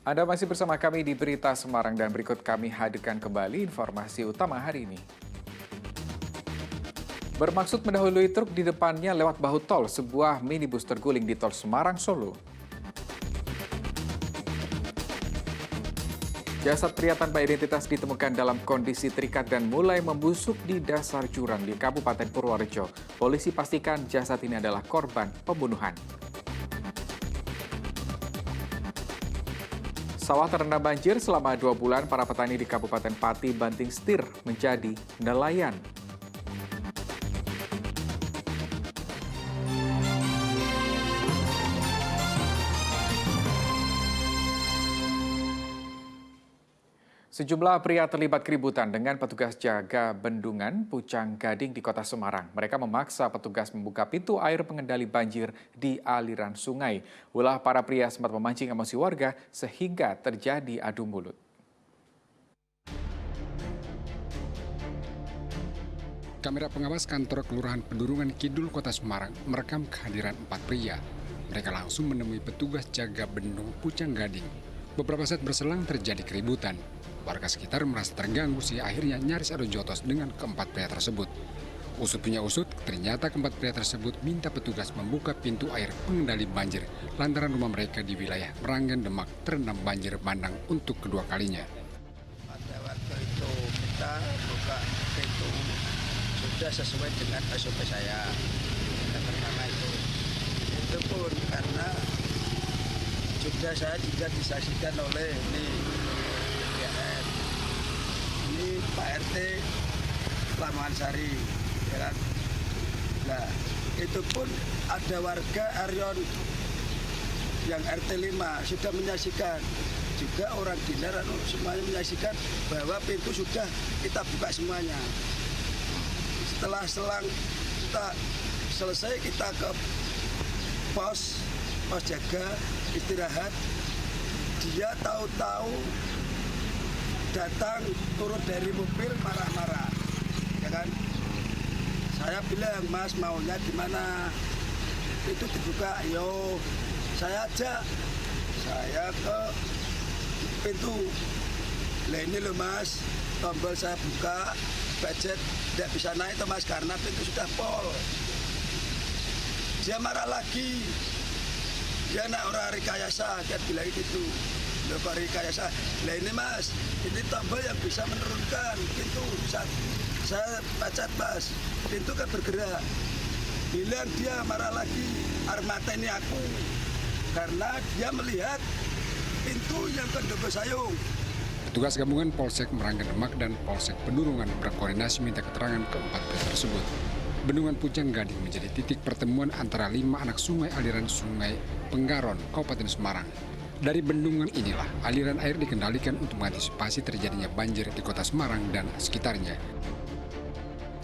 Anda masih bersama kami di Berita Semarang dan berikut kami hadirkan kembali informasi utama hari ini. Bermaksud mendahului truk di depannya lewat bahu tol, sebuah minibus terguling di tol Semarang, Solo. Jasad pria tanpa identitas ditemukan dalam kondisi terikat dan mulai membusuk di dasar jurang di Kabupaten Purworejo. Polisi pastikan jasad ini adalah korban pembunuhan. Sawah terendam banjir selama 2 bulan, para petani di Kabupaten Pati banting setir menjadi nelayan. Sejumlah pria terlibat keributan dengan petugas jaga bendungan Pucang Gading di Kota Semarang. Mereka memaksa petugas membuka pintu air pengendali banjir di aliran sungai. Ulah para pria sempat memancing emosi warga sehingga terjadi adu mulut. Kamera pengawas kantor Kelurahan Pedurungan Kidul Kota Semarang merekam kehadiran 4 pria. Mereka langsung menemui petugas jaga bendung Pucang Gading. Beberapa saat berselang terjadi keributan. Warga sekitar merasa terganggu sehingga akhirnya nyaris adu jotos dengan keempat pria tersebut. Usut punya usut, ternyata keempat pria tersebut minta petugas membuka pintu air pengendali banjir lantaran rumah mereka di wilayah Meranggan, Demak terendam banjir bandang untuk kedua kalinya. Pada waktu itu kita buka pintu sudah sesuai dengan SOP saya. Yang pertama itu pun karena sudah saya juga disaksikan oleh ini Pak RT Lamongan Sari, ya kan? Nah, itu pun ada warga Aryon yang RT 5 sudah menyaksikan, juga orang dinar semuanya menyaksikan bahwa pintu sudah kita buka semuanya. Setelah selang kita selesai, kita ke pos jaga istirahat. Dia tahu-tahu datang turun dari mobil marah-marah, ya kan? Saya bilang, Mas maunya gimana? Itu dibuka, yo. Saya ajak, saya ke pintu. Lah ini loh Mas, tombol saya buka, budget tidak bisa naik tuh Mas karena pintu sudah pol. Dia marah lagi. Dia nak orang rekayasa, dia bilang gitu. Loh kok rekayasa? Lah ini Mas, ini tombol yang bisa menurunkan pintu. Saya pencet Mas, pintu kan bergerak. Bilang dia marah lagi, armata ini aku. Karena dia melihat pintu yang kedua sayung. Petugas gabungan Polsek Meranggan Demak dan Polsek Pedurungan berkoordinasi minta keterangan keempat pria tersebut. Bendungan Pucang Gading menjadi titik pertemuan antara 5 anak sungai aliran Sungai Penggaron, Kabupaten Semarang. Dari bendungan inilah aliran air dikendalikan untuk mengantisipasi terjadinya banjir di Kota Semarang dan sekitarnya.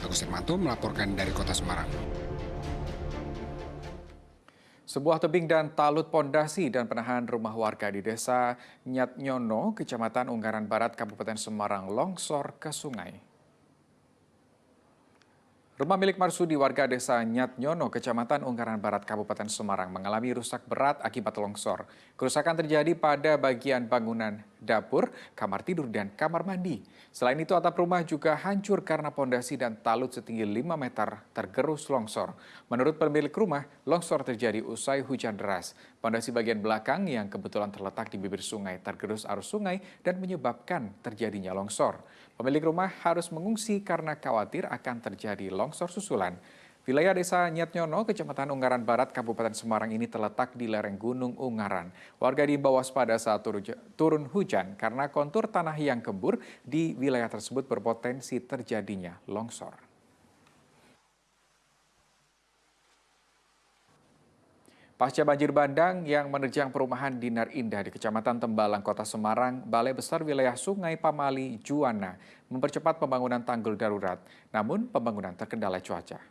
Agus Hermanto melaporkan dari Kota Semarang. Sebuah tebing dan talut pondasi dan penahan rumah warga di Desa Nyatnyono, Kecamatan Ungaran Barat, Kabupaten Semarang longsor ke sungai. Rumah milik Marsudi warga Desa Nyatnyono, Kecamatan Ungaran Barat, Kabupaten Semarang mengalami rusak berat akibat longsor. Kerusakan terjadi pada bagian bangunan dapur, kamar tidur, dan kamar mandi. Selain itu, atap rumah juga hancur karena pondasi dan talut setinggi 5 meter tergerus longsor. Menurut pemilik rumah, longsor terjadi usai hujan deras. Pondasi bagian belakang yang kebetulan terletak di bibir sungai tergerus arus sungai dan menyebabkan terjadinya longsor. Pemilik rumah harus mengungsi karena khawatir akan terjadi longsor susulan. Wilayah Desa Nyatnyono, Kecamatan Ungaran Barat, Kabupaten Semarang ini terletak di lereng Gunung Ungaran. Warga diimbau waspada saat turun hujan karena kontur tanah yang gembur di wilayah tersebut berpotensi terjadinya longsor. Pasca banjir bandang yang menerjang perumahan Dinar Indah di Kecamatan Tembalang, Kota Semarang, Balai Besar Wilayah Sungai Pamali, Juwana, mempercepat pembangunan tanggul darurat. Namun, pembangunan terkendala cuaca.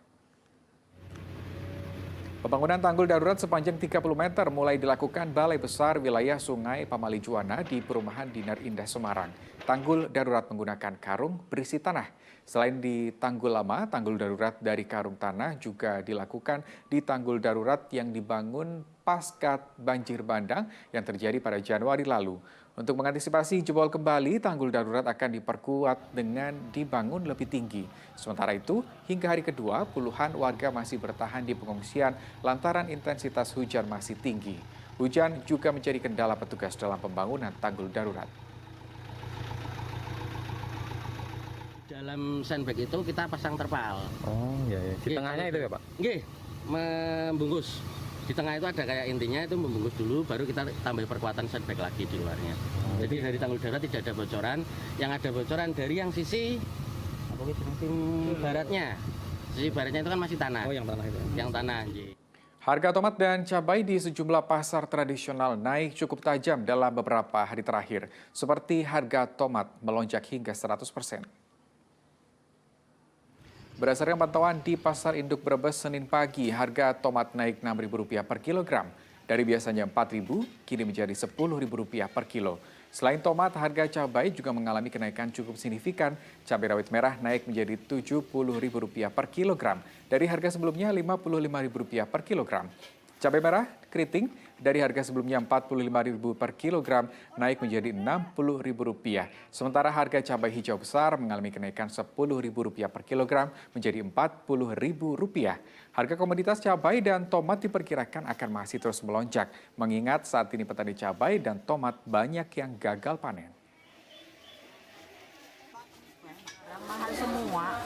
Pembangunan tanggul darurat sepanjang 30 meter mulai dilakukan Balai Besar Wilayah Sungai Pamali Juwana di perumahan Dinar Indah, Semarang. Tanggul darurat menggunakan karung berisi tanah. Selain di tanggul lama, tanggul darurat dari karung tanah juga dilakukan di tanggul darurat yang dibangun pasca banjir bandang yang terjadi pada Januari lalu. Untuk mengantisipasi jebol kembali, tanggul darurat akan diperkuat dengan dibangun lebih tinggi. Sementara itu, hingga hari kedua, puluhan warga masih bertahan di pengungsian lantaran intensitas hujan masih tinggi. Hujan juga menjadi kendala petugas dalam pembangunan tanggul darurat. Dalam sandbag itu kita pasang terpal. Oh iya, iya. Di tengahnya itu ya Pak? Nggih, membungkus. Di tengah itu ada kayak intinya itu membungkus dulu, baru kita tambah perkuatan sandbag lagi di luarnya. Jadi dari tanggul darurat tidak ada bocoran. Yang ada bocoran dari yang sisi baratnya. Sisi baratnya itu kan masih tanah. Oh yang tanah itu. Yang tanah. Nggih. Harga tomat dan cabai di sejumlah pasar tradisional naik cukup tajam dalam beberapa hari terakhir. Seperti harga tomat melonjak hingga 100%. Berdasarkan pantauan di Pasar Induk Brebes Senin pagi, harga tomat naik Rp6.000 per kilogram. Dari biasanya Rp4.000, kini menjadi Rp10.000 per kilo. Selain tomat, harga cabai juga mengalami kenaikan cukup signifikan. Cabai rawit merah naik menjadi Rp70.000 per kilogram. Dari harga sebelumnya Rp55.000 per kilogram. Cabai merah keriting dari harga sebelumnya Rp45.000 per kilogram naik menjadi Rp60.000. Sementara harga cabai hijau besar mengalami kenaikan Rp10.000 per kilogram menjadi Rp40.000. Harga komoditas cabai dan tomat diperkirakan akan masih terus melonjak, mengingat saat ini petani cabai dan tomat banyak yang gagal panen. Mahal semua,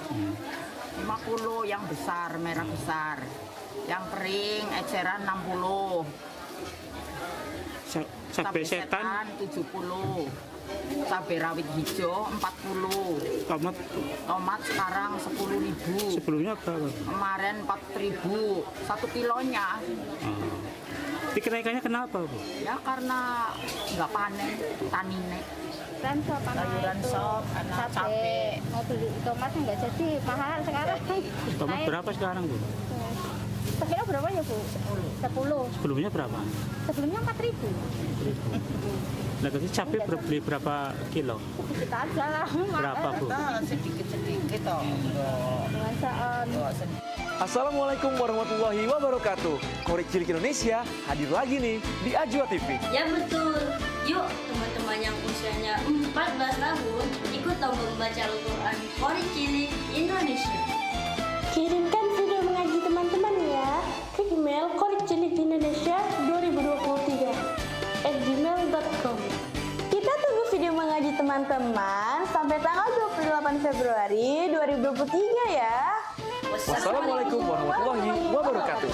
50 yang besar, merah besar. Yang kering, eceran 60. Cabai setan 70. Cabai rawit hijau 40. Tomat sekarang 10.000. sebelumnya berapa? Kemarin 4.000. 1 kilonya. Kenaikannya kenapa Bu? Ya karena nggak panen, tanine. Sayuran sop, anak cabai. Mau beli tomatnya nggak jadi, mahal sekarang. Tomat berapa sekarang Bu? Sekilo berapa ya Bu? 10. Sebelumnya berapa? Sebelumnya 4.000. Nah tadi cabai beli berapa kilo? Kita aja lah. Berapa Bu? Sedikit-sedikit toh. Biasaan. Assalamualaikum warahmatullahi wabarakatuh. Korek Cilik Indonesia hadir lagi nih di Ajwa TV. Ya betul. Yuk teman-teman yang usianya 14 tahun ikut lomba membaca Al-Quran Korek Cilik Indonesia. Kirimkan video mengaji teman-teman ya ke email korekcilik2023@gmail.com. Kita tunggu video mengaji teman-teman sampai tanggal 28 Februari 2023 ya. Wassalamualaikum warahmatullahi wabarakatuh.